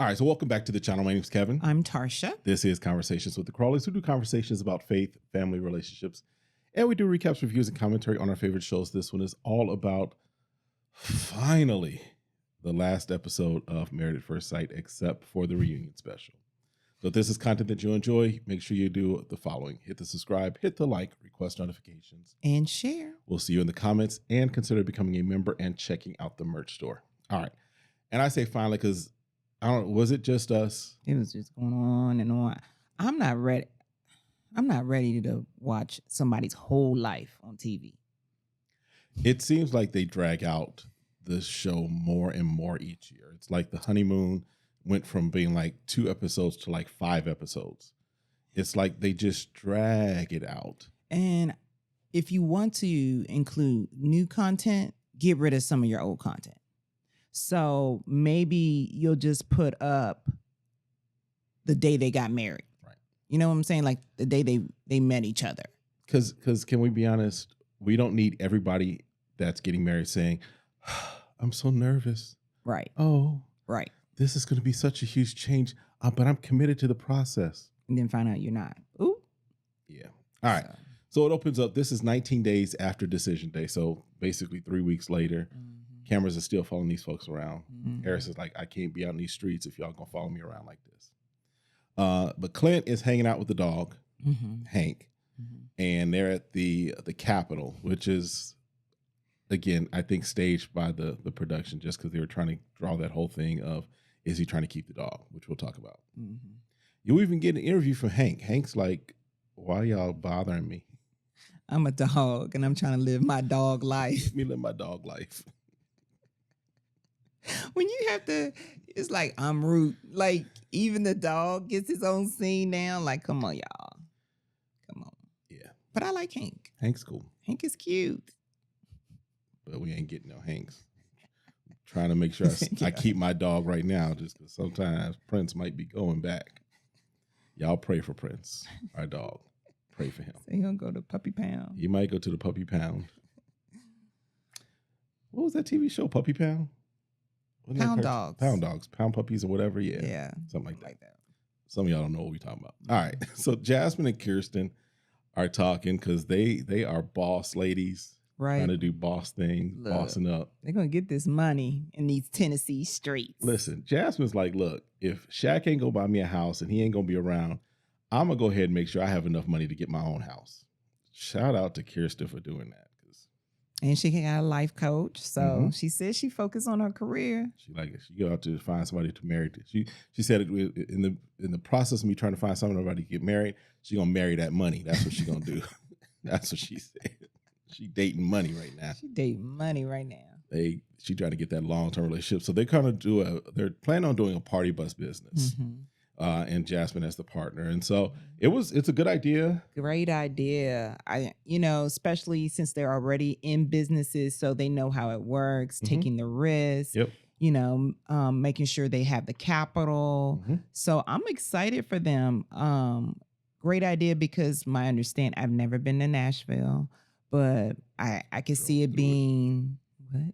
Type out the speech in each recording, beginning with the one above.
All right, so welcome back to the channel. My name is Kevin. I'm Tarsha. This is Conversations with the Crawleys. We do conversations about faith, family, relationships, and we do recaps, reviews, and commentary on our favorite shows. This one is all about, finally, the last episode of Married at First Sight, except for the reunion special. So if this is content that you enjoy, make sure you do the following. Hit the subscribe, hit the like, request notifications. And share. We'll see you in the comments, and consider becoming a member and checking out the merch store. All right. And I say finally because I don't. Was it just us? It was just going on and on. I'm not ready. I'm not ready to watch somebody's whole life on TV. It seems like they drag out the show more and more each year. It's like the honeymoon went from being like 2 episodes to like 5 episodes. It's like they just drag it out. And if you want to include new content, get rid of some of your old content. So maybe you'll just put up the day they got married. Right. You know what I'm saying? Like the day they met each other. Because can we be honest? We don't need everybody that's getting married saying, I'm so nervous. Right. Oh, right. This is going to be such a huge change, but I'm committed to the process. And then find out you're not. Ooh. Yeah. All right. So it opens up. This is 19 days after decision day. So basically 3 weeks later. Mm-hmm. Cameras are still following these folks around. Mm-hmm. Airris is like, I can't be out in these streets if y'all gonna follow me around like this. But Clint is hanging out with the dog, mm-hmm. Hank, mm-hmm. and they're at the Capitol, which is, again, I think staged by the production just because they were trying to draw that whole thing of, is he trying to keep the dog, which we'll talk about. Mm-hmm. You even get an interview from Hank. Hank's like, why y'all bothering me? I'm a dog and I'm trying to live my dog life. Let me live my dog life. When you have to, it's like I'm rude. Like even the dog gets his own scene now. Like, come on, y'all. Come on. Yeah. But I like Hank. Hank's cool. Hank is cute. But we ain't getting no Hanks. I'm trying to make sure I keep my dog right now just because sometimes Prince might be going back. Y'all pray for Prince, our dog. Pray for him. So he'll go to Puppy Pound. He might go to the Puppy Pound. What was that TV show, Puppy Pound? Pound dogs. Pound dogs. Pound puppies or whatever. Yeah. Yeah. Something like that. Some of y'all don't know what we're talking about. All right. So Jasmine and Kirsten are talking because they are boss ladies. Right. Trying to do boss things, bossing up. They're going to get this money in these Tennessee streets. Listen, Jasmine's like, look, if Shaq ain't going to buy me a house and he ain't going to be around, I'm going to go ahead and make sure I have enough money to get my own house. Shout out to Kirsten for doing that. And she got a life coach. So she said she focused on her career. She go out to find somebody to marry. She said in the process of me trying to find somebody to get married, she going to marry that money. That's what she going to do. That's what she said. She dating money right now. She dating money right now. She trying to get that long-term relationship. So they kind of they're planning on doing a party bus business. Mm-hmm. And Jasmine as the partner. And so it's a good idea. Great idea. Especially since they're already in businesses, so they know how it works, mm-hmm. taking the risk, yep. Making sure they have the capital. Mm-hmm. So I'm excited for them. Great idea because my understanding, I've never been to Nashville, but I can see it being,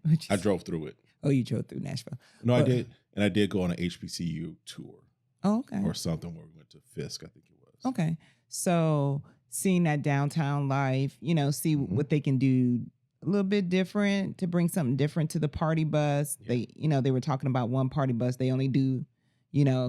what? I drove through it. Oh, you drove through Nashville. No, I did. And I did go on an HBCU tour. Oh, okay. Or something where we went to Fisk, I think it was. Okay. So seeing that downtown life, see mm-hmm. what they can do a little bit different to bring something different to the party bus. Yeah. They were talking about one party bus. They only do,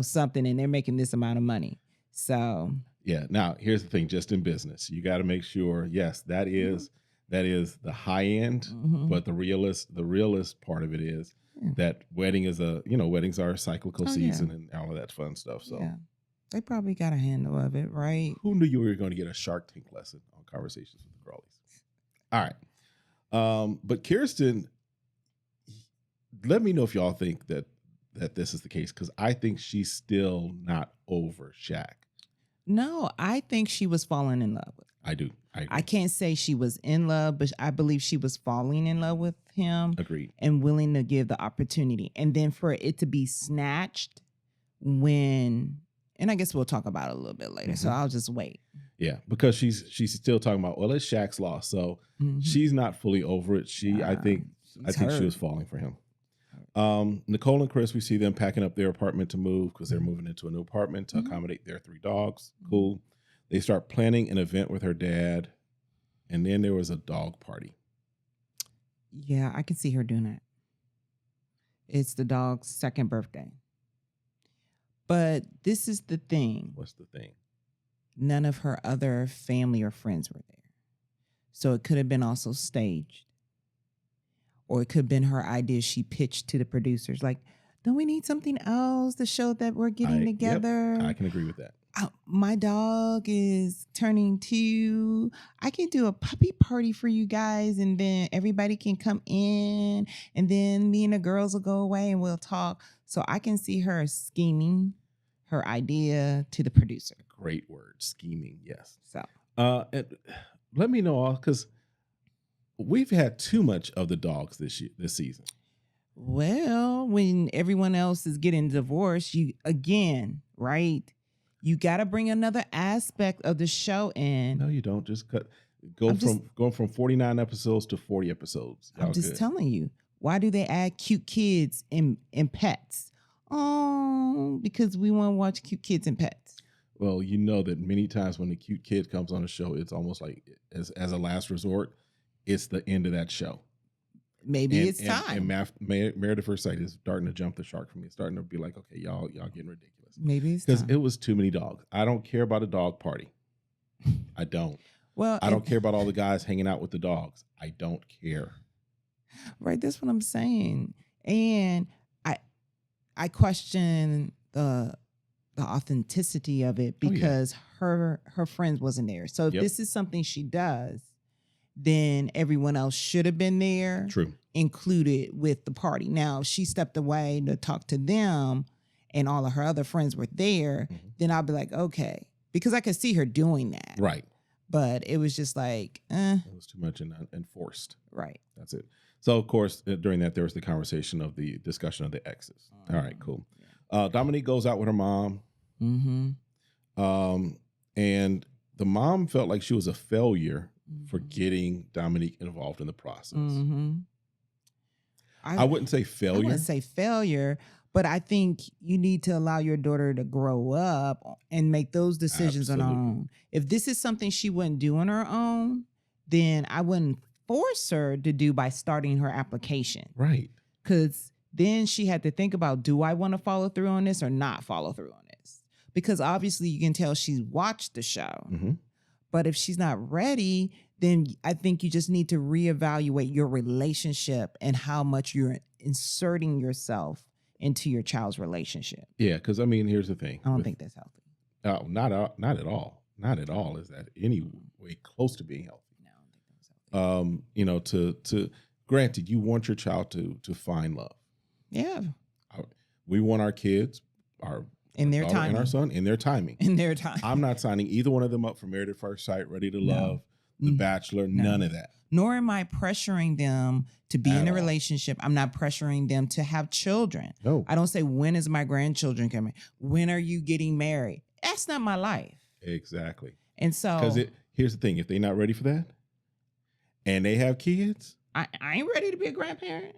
something and they're making this amount of money. So. Yeah. Now, here's the thing, just in business, you got to make sure, yes, that is the high end, mm-hmm. but the realist part of it is that weddings are a cyclical season and all of that fun stuff. So they probably got a handle of it, right? Who knew you were going to get a Shark Tank lesson on Conversations with the Crawleys? All right. But Kirsten, let me know if y'all think that this is the case, because I think she's still not over Shaq. No, I think she was falling in love with him. I do. I can't say she was in love, but I believe she was falling in love with him. Agreed. And willing to give the opportunity. And then for it to be snatched and I guess we'll talk about it a little bit later. Mm-hmm. So I'll just wait. Yeah, because she's still talking about, well, it's Shaq's loss. So mm-hmm. she's not fully over it. I think she was falling for him. Nicole and Chris, we see them packing up their apartment to move because they're moving into a new apartment to accommodate their 3 dogs. Cool. They start planning an event with her dad, and then there was a dog party. Yeah, I can see her doing that. It's the dog's 2nd birthday. But this is the thing. What's the thing? None of her other family or friends were there. So it could have been also staged. Or it could have been her idea she pitched to the producers. Like, don't we need something else to show that we're getting together? Yep, I can agree with that. My dog is turning 2. I can do a puppy party for you guys, and then everybody can come in, and then me and the girls will go away and we'll talk. So I can see her scheming her idea to the producer. Great word, scheming. Yes. So, and let me know, because we've had too much of the dogs this season. Well, when everyone else is getting divorced, you got to bring another aspect of the show in. No, you don't. Just go from 49 episodes to 40 episodes. I'm just telling you. Why do they add cute kids and pets? Oh, because we want to watch cute kids and pets. Well, you know that many times when the cute kid comes on a show, it's almost like as a last resort, it's the end of that show. Maybe it's time. And Married at First Sight is starting to jump the shark for me. It's starting to be like, okay, y'all getting ridiculous. Maybe it's time. Because it was too many dogs. I don't care about a dog party. I don't. Well, I don't care about all the guys hanging out with the dogs. I don't care. Right, that's what I'm saying. And I question the authenticity of it because her friends wasn't there. So if this is something she does, then everyone else should have been there. True. Included with the party. Now, she stepped away to talk to them and all of her other friends were there, then I'll be like, okay. Because I could see her doing that. Right. But it was just like, It was too much and enforced. Right. That's it. So, of course, during that, there was the conversation of the discussion of the exes. All right, cool. Domynique goes out with her mom. And the mom felt like she was a failure for getting Domynique involved in the process. I wouldn't say failure. I wouldn't say failure, but I think you need to allow your daughter to grow up and make those decisions on her own. If this is something she wouldn't do on her own, then I wouldn't force her to do by starting her application. Right. Because then she had to think about, do I want to follow through on this or not follow through on this? Because obviously you can tell she's watched the show. But if she's not ready, then I think you just need to reevaluate your relationship and how much you're inserting yourself into your child's relationship. Yeah, because I mean, here's the thing. I don't think that's healthy. Not at all. Not at all is that any way close to being healthy. No, I don't think that's healthy. You know, to granted, you want your child to find love. Yeah. We want our kids, in their timing. And our son, in their timing. In their time. I'm not signing either one of them up for Married at First Sight, Ready to Love, The Bachelor, none of that. Nor am I pressuring them to be in a relationship. I'm not pressuring them to have children. No. I don't say, when is my grandchildren coming? When are you getting married? That's not my life. Exactly. And so. Because here's the thing. If they're not ready for that and they have kids. I ain't ready to be a grandparent.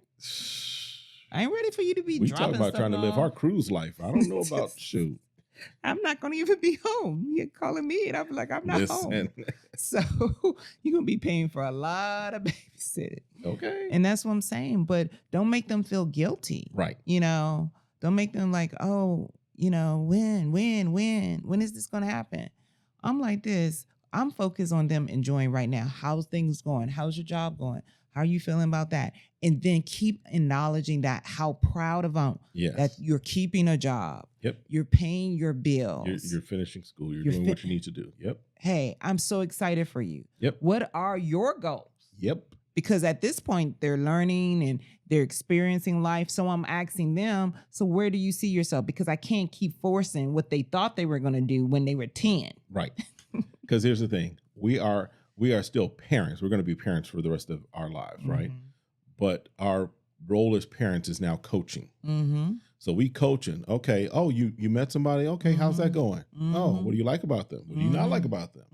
I ain't ready for you to be dropping talking about stuff trying to live off. our cruise life. I don't know about shoot. I'm not going to even be home. You're calling me and I'm like, I'm not home. So you're going to be paying for a lot of babysitting. Okay. And that's what I'm saying. But don't make them feel guilty. Right. You know, don't make them like, oh, you know, when is this going to happen? I'm like this. I'm focused on them enjoying right now. How's things going? How's your job going? How are you feeling about that? And then keep acknowledging that, how proud of them that you're keeping a job. Yep. You're paying your bills. You're finishing school. You're doing what you need to do. Yep. Hey, I'm so excited for you. Yep. What are your goals? Yep. Because at this point, they're learning and they're experiencing life. So I'm asking them, so where do you see yourself? Because I can't keep forcing what they thought they were going to do when they were 10. Right. Because here's the thing. We are still parents. We're going to be parents for the rest of our lives, right? But our role as parents is now coaching. So we coaching. Okay. Oh, you met somebody. Okay. How's that going? Oh, what do you like about them? What do you not like about them?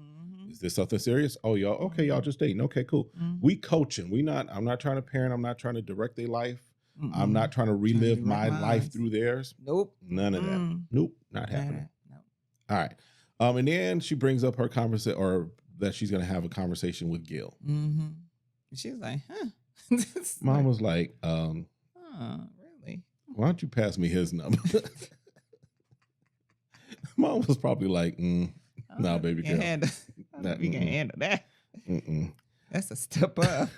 Is this something serious? Oh, y'all. Okay. Y'all just dating. Okay, cool. We coaching. I'm not trying to parent. I'm not trying to direct their life. I'm not trying to relive my life minds. through theirs. Nope. None of that. Nope. Not happening. No. All right. And then she brings up her conversation, or that she's going to have a conversation with Gil. Mm-hmm. She was like, huh. Mom was like, really? Why don't you pass me his number? Mom was probably like, nah, baby girl. We can handle that. Mm-mm. That's a step up.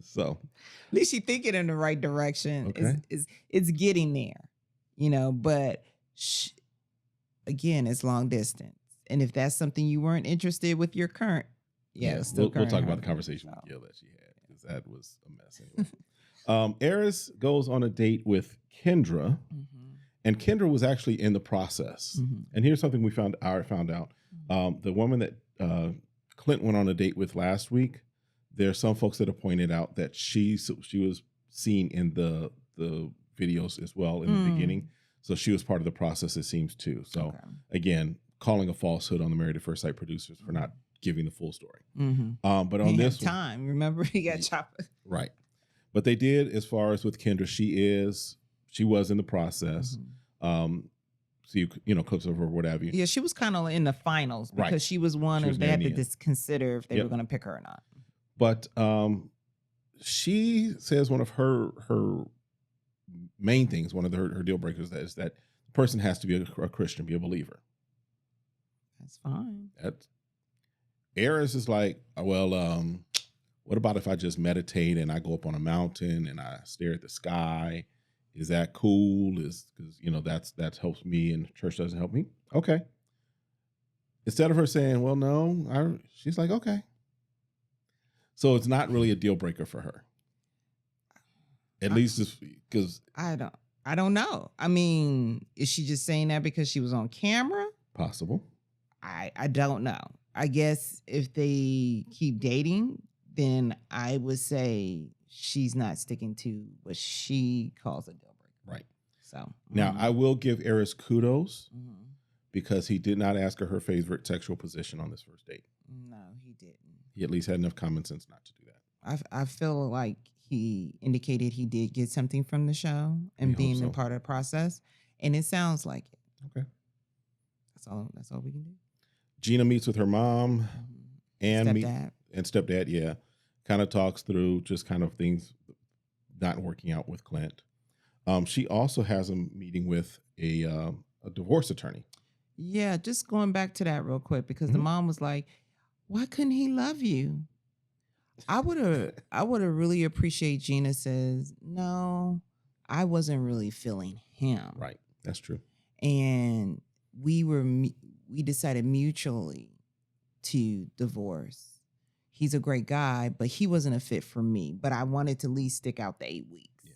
So at least she thinking in the right direction. Okay. It's getting there, but again, it's long distance. And if that's something you weren't interested with your current, we'll talk about the conversation with Gil that she had, because that was a mess anyway. Airris goes on a date with Kendra, and Kendra was actually in the process. And here's something we found out. The woman that Clint went on a date with last week, there's some folks that have pointed out that she was seen in the videos as well in the beginning. So she was part of the process, it seems, too. So again, calling a falsehood on the Married at First Sight producers for not giving the full story. But on this time, remember, he got chopped. Right. But they did, as far as with Kendra, she was in the process. See, clips of her, what have you. Yeah, she was kind of in the finals because she was one of, they had to consider if they were going to pick her or not. But she says one of her main things, one of her deal breakers, is that the person has to be a Christian, be a believer. That's fine. Airris is like, well, what about if I just meditate and I go up on a mountain and I stare at the sky? Is that cool? Because that helps me and church doesn't help me. Okay. Instead of her saying, well, no, she's like, okay. So it's not really a deal breaker for her. At least because I don't know. I mean, is she just saying that because she was on camera? Possible. I don't know. I guess if they keep dating, then I would say she's not sticking to what she calls a deal breaker. Right. So now I will give Airris kudos because he did not ask her favorite sexual position on this first date. No, he didn't. He at least had enough common sense not to do that. I feel like he indicated he did get something from the show and being a part of the process, and it sounds like it. Okay. That's all we can do. Gina meets with her mom and stepdad. Yeah. Kind of talks through just kind of things not working out with Clint. She also has a meeting with a divorce attorney. Yeah, just going back to that real quick, because the mom was like, why couldn't he love you? I would have really appreciated Gina says, no, I wasn't really feeling him. Right. That's true. And we decided mutually to divorce. He's a great guy, but he wasn't a fit for me. But I wanted to at least stick out the 8 weeks. Yeah.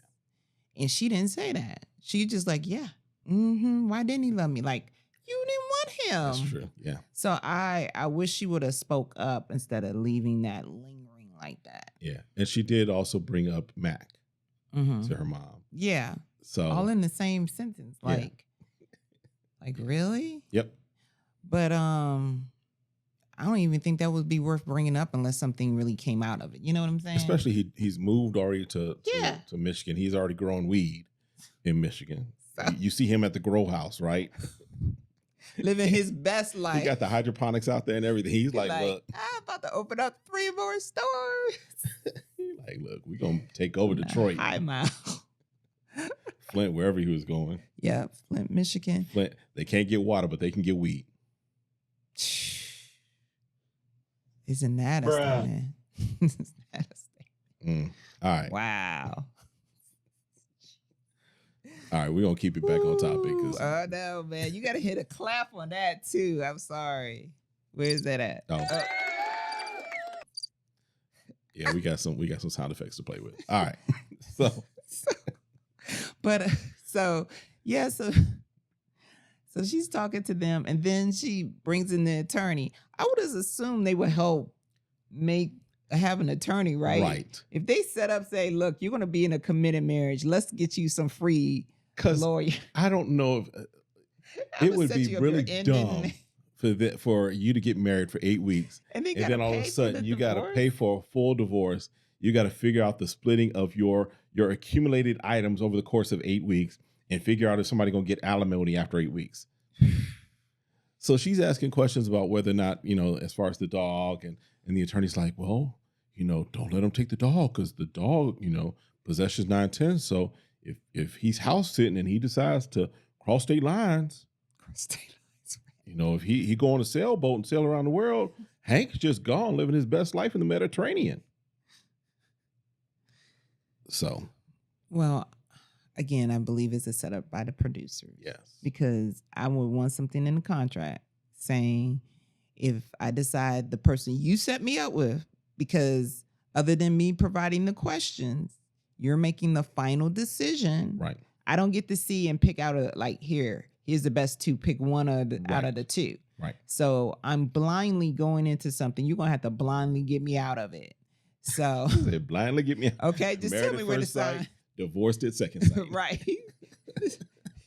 And she didn't say that. She just like, yeah. Why didn't he love me? Like, you didn't want him. That's true. Yeah. So I wish she would have spoke up instead of leaving that lingering like that. Yeah. And she did also bring up Mac to her mom. Yeah. So all in the same sentence. Like really? Yep. But I don't even think that would be worth bringing up unless something really came out of it. You know what I'm saying? Especially he's moved already to Michigan. He's already grown weed in Michigan. So, you see him at the grow house, right? Living his best life. He got the hydroponics out there and everything. He's like, look, I'm about to open up 3 more stores. He's like, look, we're going to take over Detroit. High mile. Flint, wherever he was going. Yeah, Flint, Michigan. Flint, they can't get water, but they can get weed. Isn't that a statement? Isn't that a statement? All right. Wow. All right, we're going to keep it back on topic. Oh, no, man. You got to hit a clap on that, too. I'm sorry. Where's that at? Oh. Yeah, we got some sound effects to play with. All right. So she's talking to them, and then she brings in the attorney. I would have assumed they would help have an attorney, right? Right. If they set up, say, look, you're going to be in a committed marriage. Let's get you some free lawyer. I don't know if it would be really dumb for you to get married for 8 weeks, and then all of a sudden you got to pay for a full divorce. You got to figure out the splitting of your accumulated items over the course of 8 weeks and figure out if somebody going to get alimony after 8 weeks. So she's asking questions about whether or not, as far as the dog, and the attorney's like, well, don't let him take the dog because the dog, possessions 9-10. So if he's house sitting and he decides to cross state lines, if he go on a sailboat and sail around the world, Hank's just gone living his best life in the Mediterranean. So, well, again, I believe it's a setup by the producer. Yes. Because I would want something in the contract saying, if I decide the person you set me up with, because other than me providing the questions, you're making the final decision. Right. I don't get to see and pick out here's the best two, pick one out of the two. Right. So I'm blindly going into something. You're going to have to blindly get me out of it. So blindly get me out. Okay, just tell me where to sign. Divorced at second sight. Right.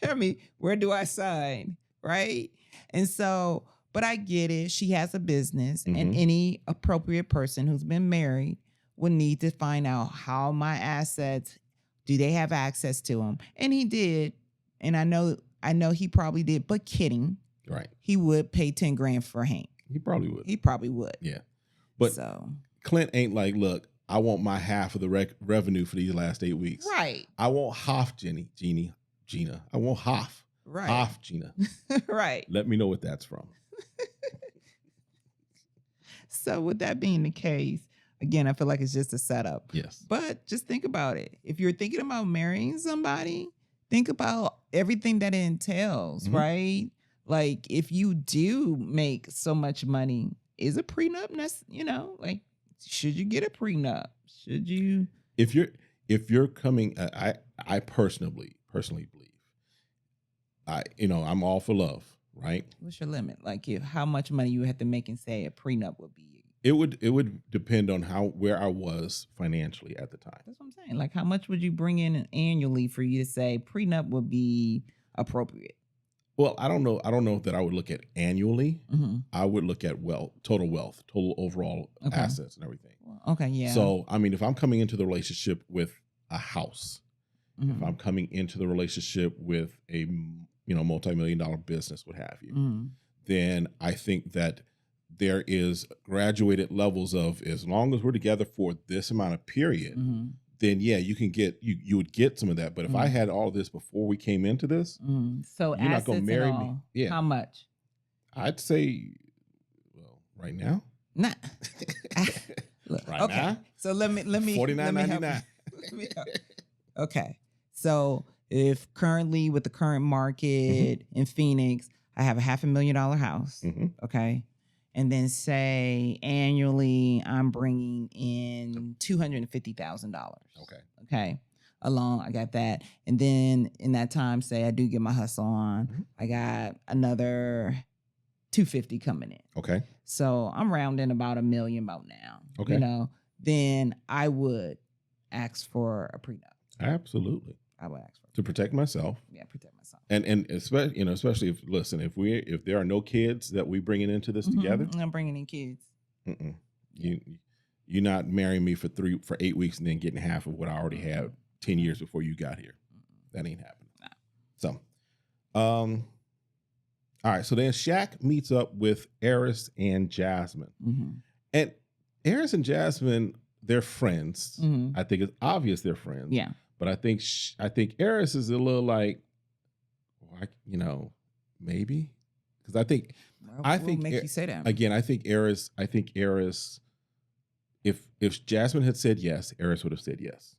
Tell me, where do I sign? Right. And so, but I get it. She has a business, and any appropriate person who's been married would need to find out how my assets, do they have access to them? And he did. And I know he probably did, but kidding. Right. He would pay 10 grand for Hank. He probably would. He probably would. Yeah. But so Clint ain't like, look, I want my half of the revenue for these last 8 weeks. Right. I want half, Gina. I want half. Right. Half, Gina. Right. Let me know what that's from. So with that being the case, again, I feel like it's just a setup. Yes. But just think about it. If you're thinking about marrying somebody, think about everything that it entails, right? Like, if you do make so much money, is a prenup, should you get a prenup? Should you? If you're coming, I personally believe, I'm all for love, right? What's your limit? Like, how much money you have to make and say a prenup would be? It would depend on where I was financially at the time. That's what I'm saying. Like, how much would you bring in annually for you to say prenup would be appropriate? Well, I don't know that I would look at annually. I would look at total wealth, total overall assets and everything. Okay, yeah. So, if I'm coming into the relationship with a house, if I'm coming into the relationship with a multi-million-dollar business, what have you, then I think that there is graduated levels of, as long as we're together for this amount of period, then yeah, you can get you would get some of that. But if I had all this before we came into this, so you're not going to marry me. Yeah. How much? I'd say, well, right now. Nah. Right okay. now. So let me $49.99. Okay. So if currently with the current market in Phoenix, I have a $500,000 house. Okay. And then say annually I'm bringing in $250,000. Okay. I got that. And then in that time, say I do get my hustle on, I got another $250 coming in. Okay. So I'm rounding about $1 million about now. Okay. Then I would ask for a prenup. Absolutely. I would ask for to protect myself. Yeah, protect myself. And especially if there are no kids that we bringing into this together. I'm bringing in kids. You're not marrying me for 8 weeks and then getting half of what I already had 10 years before you got here. That ain't happening. Nah. So, all right. So then Shaq meets up with Airris and Jasmine, and Airris and Jasmine, they're friends. I think it's obvious they're friends. Yeah. But I think Airris is a little like, maybe, because I think make you say that again. I think Airris. If Jasmine had said yes, Airris would have said yes.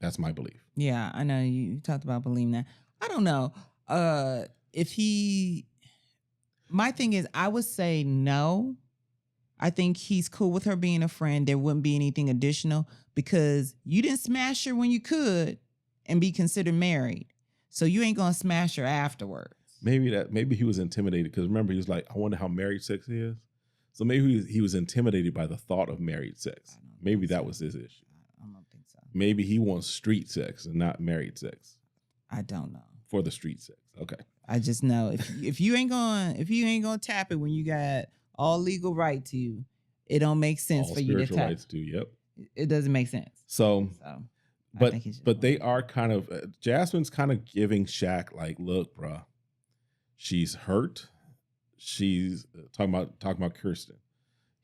That's my belief. Yeah, I know you talked about believing that. I don't know my thing is, I would say no. I think he's cool with her being a friend. There wouldn't be anything additional because you didn't smash her when you could and be considered married. So you ain't going to smash her afterwards. Maybe he was intimidated because remember, he was like, I wonder how married sex is. So maybe he was intimidated by the thought of married sex. Maybe that was his issue. I don't think so. Maybe he wants street sex and not married sex. I don't know. For the street sex. Okay. I just know if you ain't gonna tap it when you got all legal right to, it don't make sense all for you to spiritual tap. rights too. Yep. It doesn't make sense. So I think but they are kind of Jasmine's kind of giving Shaq like, look, bro, she's hurt. She's talking about Kirsten.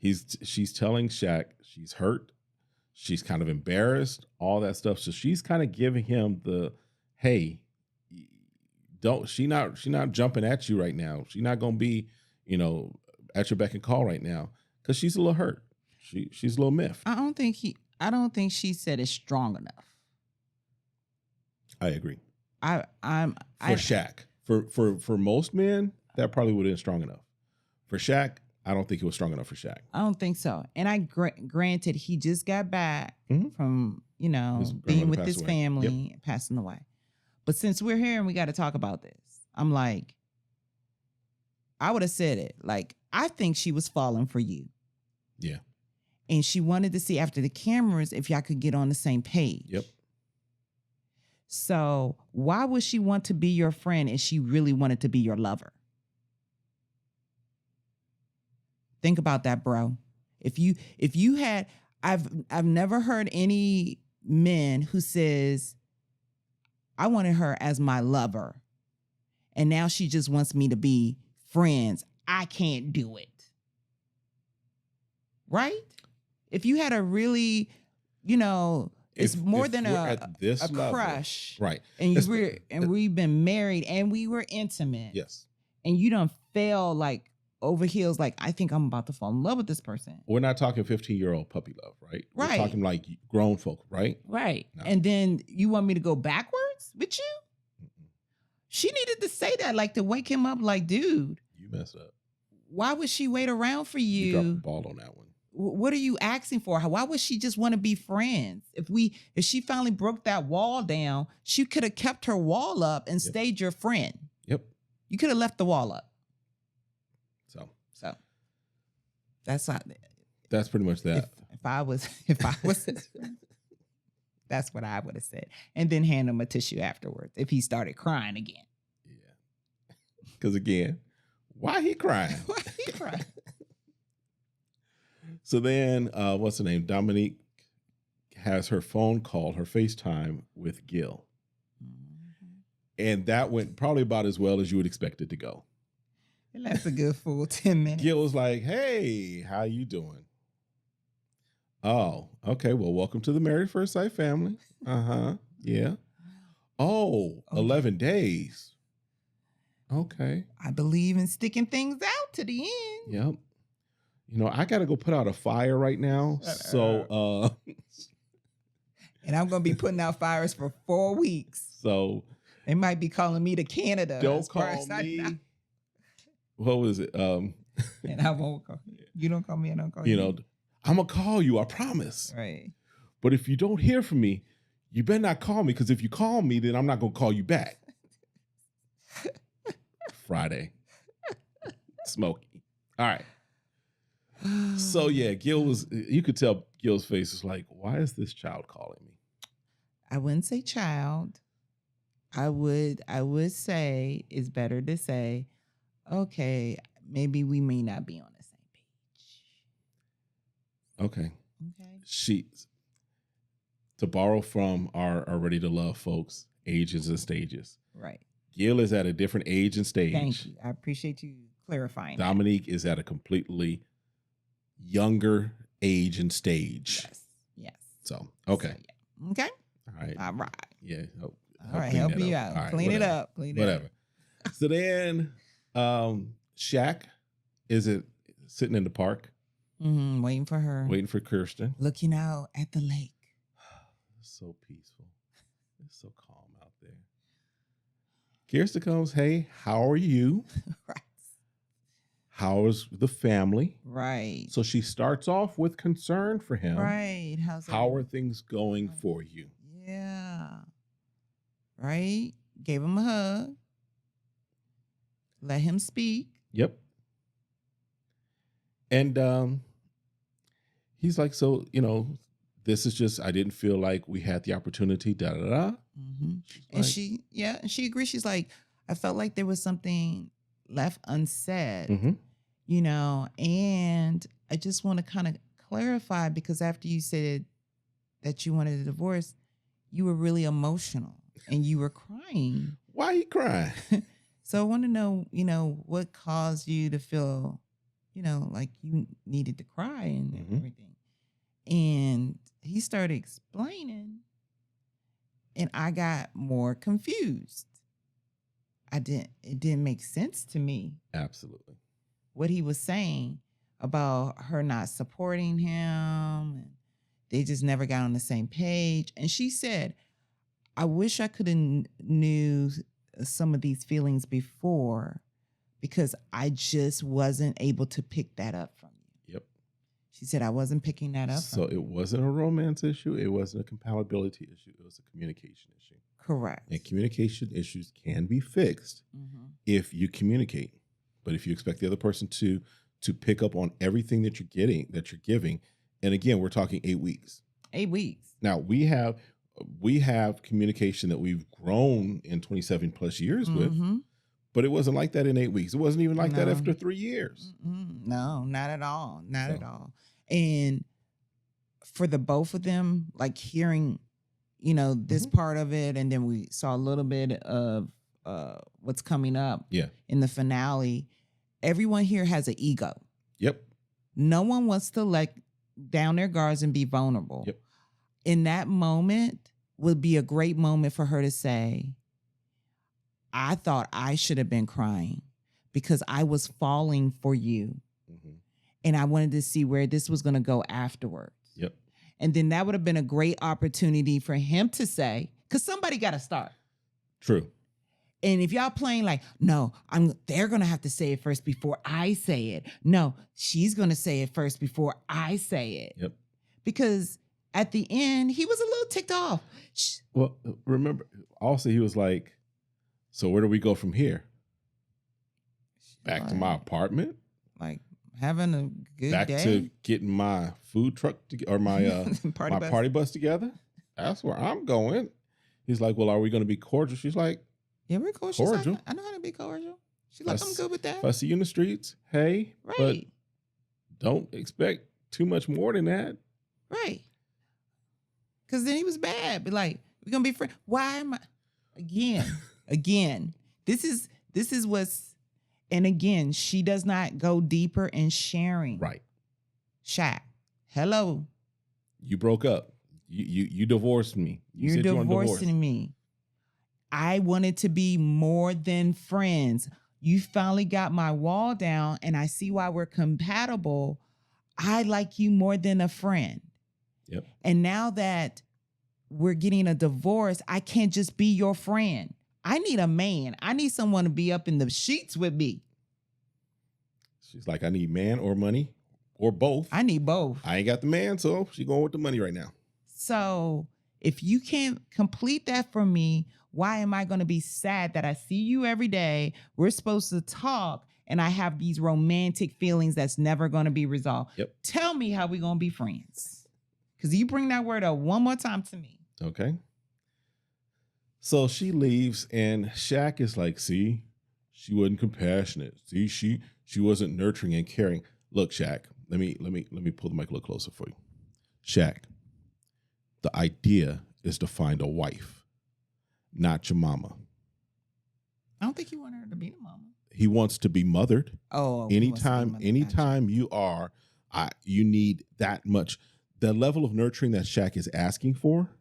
She's telling Shaq she's hurt. She's kind of embarrassed, all that stuff. So she's kind of giving him the, hey, she's not jumping at you right now. She's not gonna be, at your beck and call right now because she's a little hurt. She's a little miffed. I don't think she said it strong enough. I agree. I'm for Shaq. For most men, that probably would have been strong enough. For Shaq, I don't think it was strong enough for Shaq. I don't think so. And I granted he just got back from being with his family and passing away. But since we're here and we got to talk about this, I'm like, I would have said it. Like, I think she was falling for you. Yeah. And she wanted to see after the cameras if y'all could get on the same page. Yep. So why would she want to be your friend if she really wanted to be your lover? Think about that, bro. If you had, I've never heard any men who says, I wanted her as my lover, and now she just wants me to be friends. I can't do it. Right? If you had a really, it's more than a crush, right? And we've been married and we were intimate. Yes. And you don't feel like over heels, like I think I'm about to fall in love with this person. We're not talking 15-year-old puppy love, right? Right. We're talking like grown folk, right? Right. No. And then you want me to go backwards with you? She needed to say that, like to wake him up, like, dude, you messed up. Why would she wait around for you? You dropped the ball on that one. What are you asking for? Why would she just want to be friends? If she finally broke that wall down, she could have kept her wall up and stayed your friend. Yep. You could have left the wall up. So that's not. That's pretty much that. If I was, that's what I would have said, and then hand him a tissue afterwards if he started crying again. Yeah. Because again, why he crying? Why he crying? So then, what's the name? Domynique has her phone call, her FaceTime with Gil. Mm-hmm. And that went probably about as well as you would expect it to go. And that's a good full 10 minutes. Gil was like, hey, how you doing? Oh, okay. Well, welcome to the Married First Sight family. Uh-huh. Yeah. Oh, okay. 11 days. Okay. I believe in sticking things out to the end. Yep. I got to go put out a fire right now. So, and I'm going to be putting out fires for 4 weeks. So they might be calling me to Canada. Don't call me. What was it? And I won't call you. You don't call me, I don't call you. I'm going to call you, I promise. Right. But if you don't hear from me, you better not call me, because if you call me, then I'm not going to call you back. Friday. Smoky. All right. So yeah, you could tell Gil's face is like, why is this child calling me? I wouldn't say child. I would say it's better to say, okay, maybe we may not be on the same page. Okay. She's, to borrow from our Ready to Love folks, ages and stages. Right. Gil is at a different age and stage. Thank you. I appreciate you clarifying. Domynique is at a completely younger age and stage. Yes. So, okay. So, yeah. Okay. All right. Yeah. All right. Help you out. Right, clean it up. Whatever. So then, Shaq is sitting in the park. Mm-hmm, waiting for her. Waiting for Kirsten. Looking out at the lake. It's so peaceful. It's so calm out there. Kirsten comes, hey, how are you? Right. How's the family? Right. So she starts off with concern for him. Right. How are things going for you? Yeah. Right. Gave him a hug. Let him speak. Yep. And he's like, so, this is just, I didn't feel like we had the opportunity, da-da-da. Mm-hmm. And she agrees. She's like, I felt like there was something left unsaid, and I just want to kind of clarify, because after you said that you wanted a divorce, you were really emotional and you were crying. Why are you crying? So I want to know, what caused you to feel, like you needed to cry and everything. And he started explaining, and I got more confused. It didn't make sense to me. Absolutely. What he was saying about her not supporting him, and they just never got on the same page. And she said, I wish I could have knew some of these feelings before, because I just wasn't able to pick that up from you. Yep. She said, I wasn't picking that up. So it wasn't a romance issue. It wasn't a compatibility issue. It was a communication issue. Correct. And communication issues can be fixed if you communicate. But if you expect the other person to pick up on everything that you're giving, and again, we're talking 8 weeks. 8 weeks. Now we have communication that we've grown in 27 plus years with, but it wasn't like that in 8 weeks. It wasn't even like that after 3 years. No, not at all. Not at all. And for the both of them, like hearing, this part of it, and then we saw a little bit of what's coming up in the finale. Everyone here has an ego. Yep. No one wants to let down their guards and be vulnerable. Yep. In that moment would be a great moment for her to say, I thought I should have been crying because I was falling for you. And I wanted to see where this was going to go afterwards. Yep. And then that would have been a great opportunity for him to say, because somebody got to start. True. And if y'all playing like, no, they're going to have to say it first before I say it. No, she's going to say it first before I say it. Yep. Because at the end, he was a little ticked off. Well, remember, also he was like, so where do we go from here? Back to my apartment? Like having a good Back day? to getting my food truck or my party bus together? That's where I'm going. He's like, well, are we going to be cordial? She's like, yeah, we're cordial. Like, I know how to be cordial. She's like, I'm good with that. If I see you in the streets, hey, right. But don't expect too much more than that. Right. Because then he was bad. But like, we're going to be friends. Why am I? Again, this is what's, and again, she does not go deeper in sharing. Right. Shaq, hello. You broke up. You divorced me. You're divorcing me. I wanted to be more than friends. You finally got my wall down, and I see why we're compatible. I like you more than a friend. Yep. And now that we're getting a divorce, I can't just be your friend. I need a man. I need someone to be up in the sheets with me. She's like, I need man or money or both. I need both. I ain't got the man, so she's going with the money right now. So if you can't complete that for me, why am I going to be sad that I see you every day? We're supposed to talk, and I have these romantic feelings that's never going to be resolved. Yep. Tell me how we going to be friends. Because you bring that word up one more time to me. Okay. So she leaves, and Shaq is like, see, she wasn't compassionate. See, she wasn't nurturing and caring. Look, Shaq, let me pull the mic a little closer for you. Shaq, the idea is to find a wife, not your mama. I don't think he wanted her to be the mama. He wants to be mothered. Oh, anytime you are, you need that much. The level of nurturing that Shaq is asking for,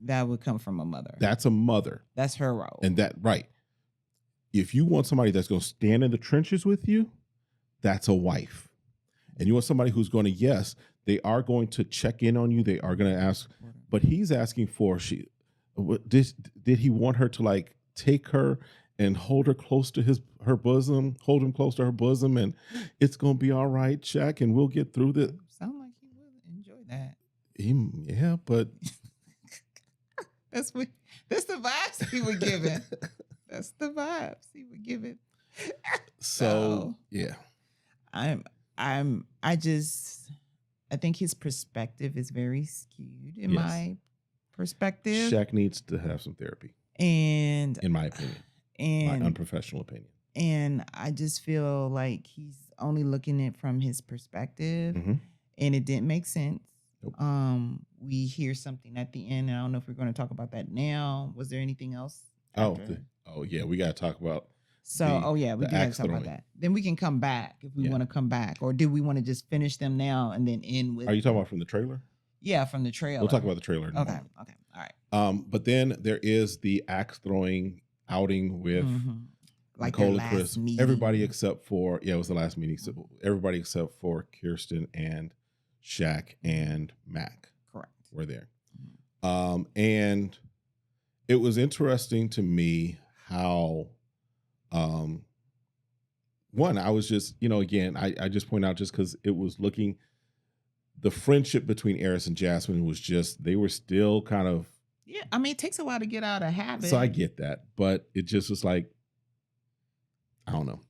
that would come from a mother. That's a mother. That's her role. And that, right. If you want somebody that's going to stand in the trenches with you, that's a wife. And you want somebody who's going to, yes, they are going to check in on you. They are going to ask, but he's asking for, did he want her to like take her and hold her close to her bosom, hold him close to her bosom, and it's going to be all right, Shaq, and we'll get through this. Sound like he would enjoy that. Yeah, but... That's the vibes he would give it. That's the vibes he would give it. So yeah. I think his perspective is very skewed in my perspective. Shaq needs to have some therapy. And in my opinion. My unprofessional opinion. And I just feel like he's only looking at it from his perspective, and it didn't make sense. Nope. We hear something at the end. I don't know if we're going to talk about that now. Was there anything else? Yeah, we got to talk about. We do have to talk about that. Then we can come back if we want to come back, or do we want to just finish them now and then end with? Are you talking about from the trailer? Yeah, from the trailer. We'll talk about the trailer. Okay. All right. But then there is the axe throwing outing with like Nicole their and last Chris. meeting. Everybody except for it was the last meeting. So everybody except for Kirsten and Shaq and Mac. Correct. Were there. And it was interesting to me how one, I was just, again, I just point out just because it was looking, the friendship between Airris and Jasmine was just, they were still kind of. Yeah, I mean, it takes a while to get out of habit. So I get that, but it just was like, I don't know.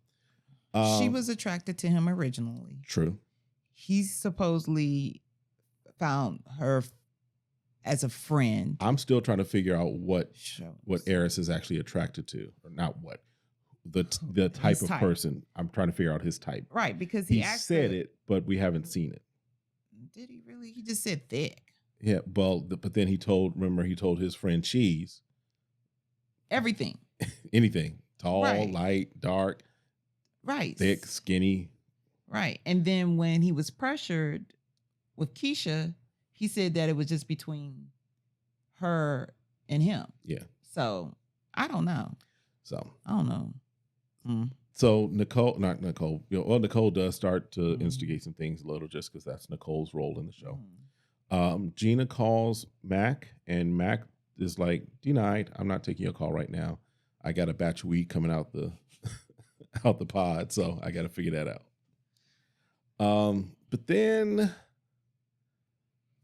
She was attracted to him originally. True. He supposedly found her as a friend. I'm still trying to figure out what Airris is actually attracted to, or not what. The type of person. I'm trying to figure out his type. Right, because he said it, but we haven't seen it. Did he really? He just said thick. Yeah, well, but then he told his friend Cheese. Everything. Anything. Tall, light, dark. Right. Thick, skinny. Right. And then when he was pressured with Keisha, he said that it was just between her and him. Yeah. So, I don't know. I don't know. So Nicole does start to instigate some things a little just because that's Nicole's role in the show. Gina calls Mac, and Mac is like, denied. I'm not taking your call right now. I got a batch of weed coming out the out the pod, so I got to figure that out. But then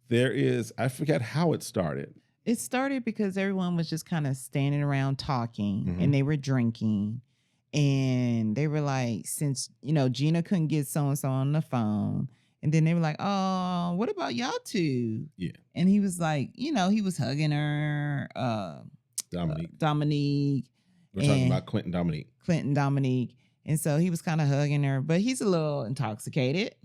there is, I forget how it started. It started because everyone was just kind of standing around talking, and they were drinking. And they were like, since, Gina couldn't get so-and-so on the phone. And then they were like, oh, what about y'all two? Yeah. And he was like, he was hugging her. Domynique. We're talking about Clint and Domynique. And so he was kind of hugging her, but he's a little intoxicated.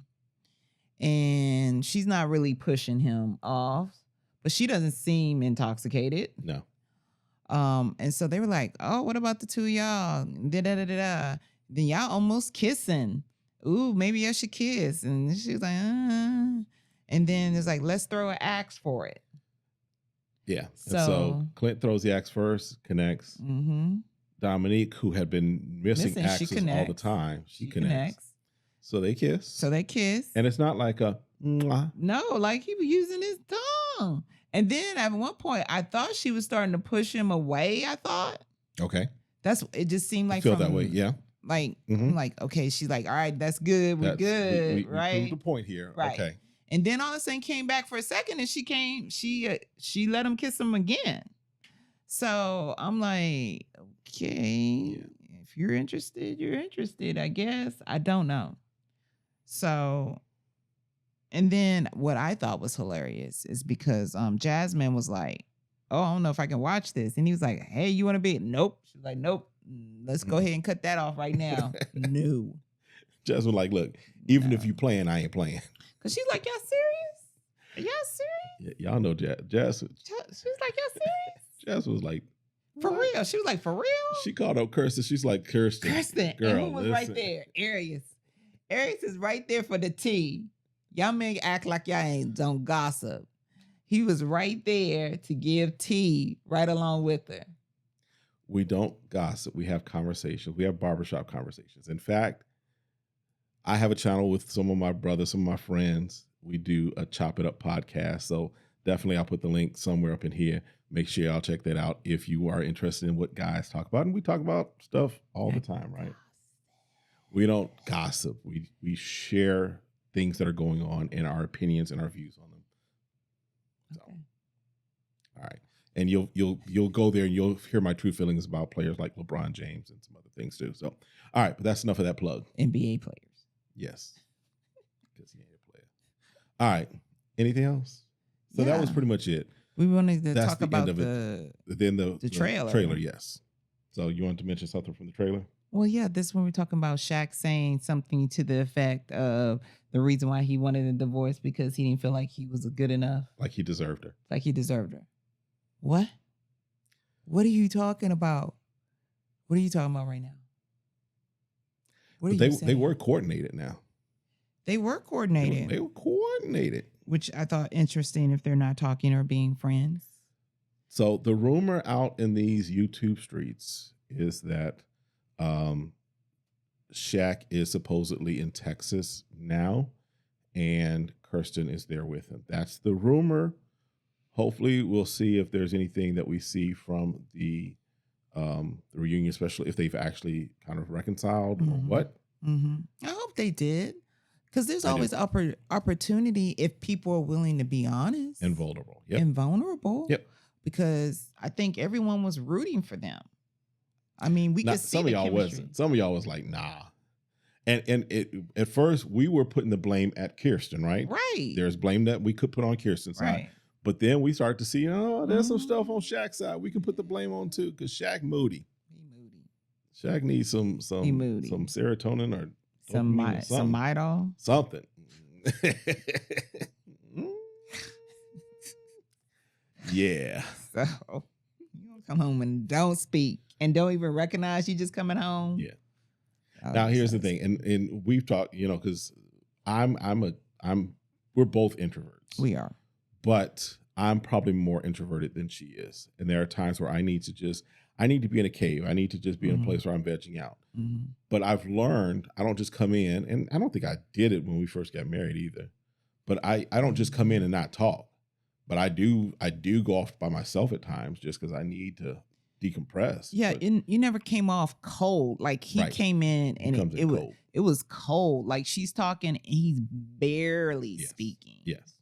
And she's not really pushing him off. But she doesn't seem intoxicated. No. And so they were like, oh, what about the two of y'all? Da-da-da-da-da. Then y'all almost kissing. Ooh, maybe I should kiss. And she was like, And then it's like, let's throw an axe for it. Yeah. So Clint throws the axe first, connects. Domynique, who had been missing axes all the time, she connects. So they kiss. And it's not like a mwah. No, like he was using his tongue. And then at one point, I thought she was starting to push him away, I thought. Okay. It just seemed like I feel that way, yeah. Like, I'm like, okay, she's like, all right, that's good. We're good, right? We proved the point here. Right. Okay. And then all of a sudden came back for a second and she let him kiss him again. So I'm like, okay, if you're interested, I guess. I don't know. So, and then what I thought was hilarious is because Jasmine was like, oh, I don't know if I can watch this. And he was like, hey, you want to be? Nope. She's like, nope. Let's go ahead and cut that off right now. No. Jasmine like, look, even if you playing, I ain't playing. Because she's like, y'all serious? Are y'all serious? Yeah, y'all know Jasmine. She was like, y'all serious? Jasmine was like, for real? She was like, for real? She called out Kirsten. She's like, Kirsten. Girl, and who was right there? Airris. Airris is right there for the tea. Y'all men act like y'all don't gossip. He was right there to give tea right along with her. We don't gossip. We have conversations. We have barbershop conversations. In fact, I have a channel with some of my brothers, some of my friends. We do a Chop It Up podcast. So definitely I'll put the link somewhere up in here. Make sure y'all check that out if you are interested in what guys talk about. And we talk about stuff all the time, right? We don't gossip. We share things that are going on and our opinions and our views on them. So, all right. And you'll go there and you'll hear my true feelings about players like LeBron James and some other things too. So, all right, but that's enough of that plug. NBA players. Yes. Because he ain't a player. All right. Anything else? So that was pretty much it. We wanted to talk about the trailer. Trailer, yes. So you wanted to mention something from the trailer? Well, yeah, this one we're talking about Shaq saying something to the effect of the reason why he wanted a divorce because he didn't feel like he was good enough. Like he deserved her. Like he deserved her. What? What are you talking about? What are you talking about right now? What are you saying? They were coordinated now. They were coordinated. They were coordinated. Which I thought interesting if they're not talking or being friends. So the rumor out in these YouTube streets is that Shaq is supposedly in Texas now, and Kirsten is there with him. That's the rumor. Hopefully, we'll see if there's anything that we see from the reunion, especially if they've actually kind of reconciled or what. I hope they did, because there's always opportunity if people are willing to be honest and vulnerable. And vulnerable. Yep. Because I think everyone was rooting for them. I mean, we could see some of y'all chemistry. wasn't. Some of y'all was like, nah. And at first we were putting the blame at Kirsten, right? Right. There's blame that we could put on Kirsten's side. But then we started to see, there's some stuff on Shaq's side we can put the blame on too, because Shaq moody. He moody. Shaq needs some serotonin or some Midol. Something. Yeah. So you don't come home and don't speak and don't even recognize you just coming home. Yeah. Now here's the thing, and we've talked, because we're both introverts. We are, but I'm probably more introverted than she is, and there are times where I need to be in a cave. I need to just be in a place where I'm vegging out. But I've learned I don't just come in, and I don't think I did it when we first got married either. But I don't just come in and not talk. But I do go off by myself at times just because I need to decompress. Yeah, you never came off cold. Like he came in and it was cold. Like she's talking and he's barely speaking. Yes.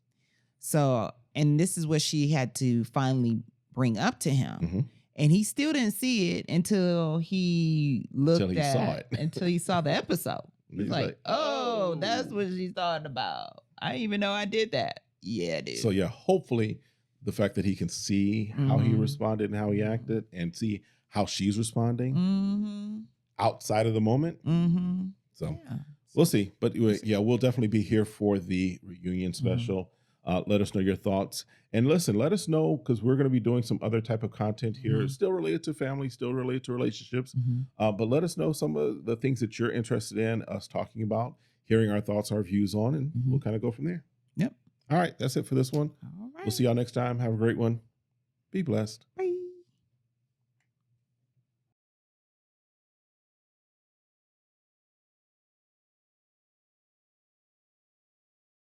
So, and this is what she had to finally bring up to him. And he still didn't see it until he until he saw the episode. He's like, oh, that's what she's talking about. I didn't even know I did that. Yeah, dude. So yeah, hopefully the fact that he can see how he responded and how he acted and see how she's responding outside of the moment. So we'll see. But yeah, we'll definitely be here for the reunion special. Let us know your thoughts. And listen, let us know, because we're going to be doing some other type of content here, still related to family, still related to relationships. But let us know some of the things that you're interested in us talking about, hearing our thoughts, our views on, and we'll kind of go from there. Yep. All right. That's it for this one. All right. We'll see y'all next time. Have a great one. Be blessed. Bye.